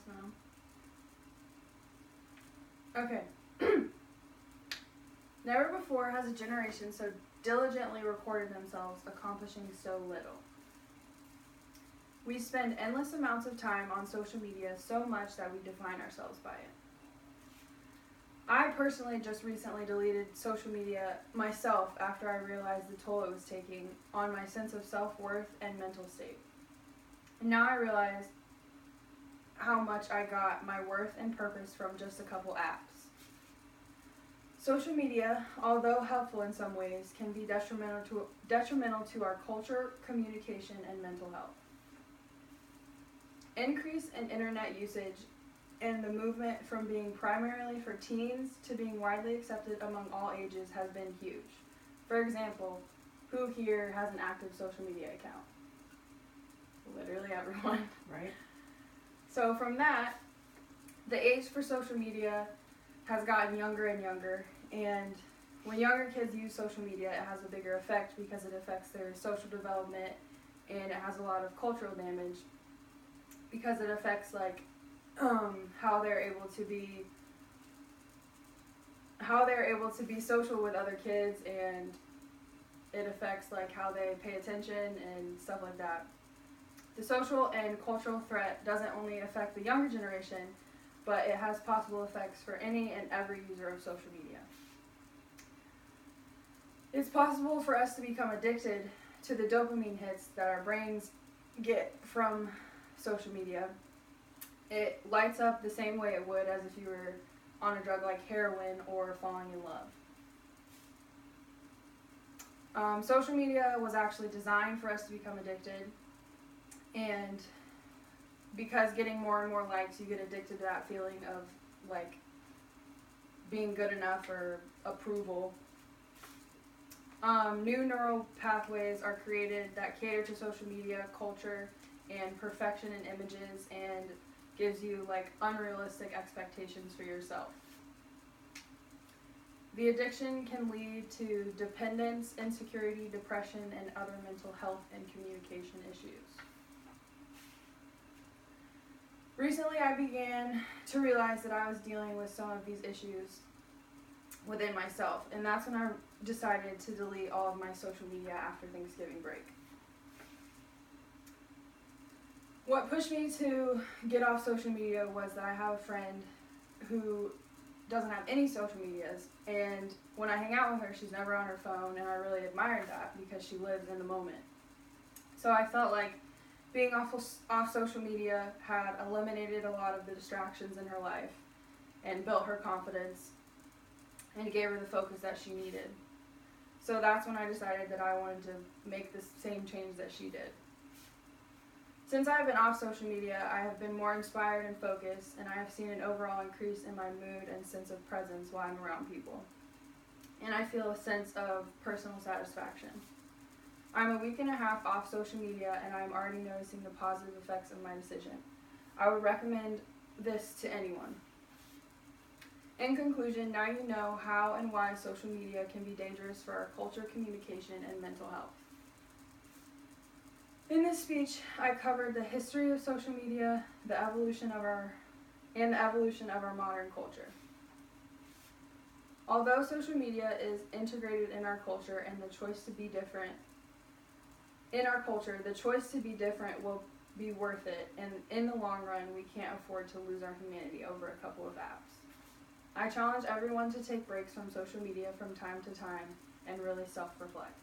now. Okay. Never before has a generation so diligently recorded themselves accomplishing so little. We spend endless amounts of time on social media, so much that we define ourselves by it. I personally just recently deleted social media myself after I realized the toll it was taking on my sense of self-worth and mental state. And now I realize how much I got my worth and purpose from just a couple apps. Social media, although helpful in some ways, can be detrimental to our culture, communication, and mental health. Increase in internet usage and the movement from being primarily for teens to being widely accepted among all ages has been huge. For example, who here has an active social media account? Literally everyone. Right. So from that, the age for social media has gotten younger and younger, and when younger kids use social media, it has a bigger effect because it affects their social development, and it has a lot of cultural damage because it affects how they're able to be social with other kids, and it affects how they pay attention and stuff like that. The social and cultural threat doesn't only affect the younger generation, but it has possible effects for any and every user of social media. It's possible for us to become addicted to the dopamine hits that our brains get from social media. It lights up the same way it would as if you were on a drug like heroin or falling in love. Social media was actually designed for us to become addicted, and because getting more and more likes, you get addicted to that feeling of being good enough or approval. New neural pathways are created that cater to social media culture and perfection in images, and gives you unrealistic expectations for yourself. The addiction can lead to dependence, insecurity, depression, and other mental health and communication issues. Recently, I began to realize that I was dealing with some of these issues within myself, and that's when I decided to delete all of my social media after Thanksgiving break. What pushed me to get off social media was that I have a friend who doesn't have any social medias, and when I hang out with her, she's never on her phone, and I really admired that because she lives in the moment. So I felt like being off social media had eliminated a lot of the distractions in her life and built her confidence and gave her the focus that she needed. So that's when I decided that I wanted to make the same change that she did. Since I have been off social media, I have been more inspired and focused, and I have seen an overall increase in my mood and sense of presence while I'm around people. And I feel a sense of personal satisfaction. I'm a week and a half off social media, and I'm already noticing the positive effects of my decision. I would recommend this to anyone. In conclusion, now you know how and why social media can be dangerous for our culture, communication, and mental health. In this speech, I covered the history of social media, the evolution of our modern culture. Although social media is integrated in our culture and the choice to be different, will be worth it, and in the long run, we can't afford to lose our humanity over a couple of apps. I challenge everyone to take breaks from social media from time to time and really self-reflect.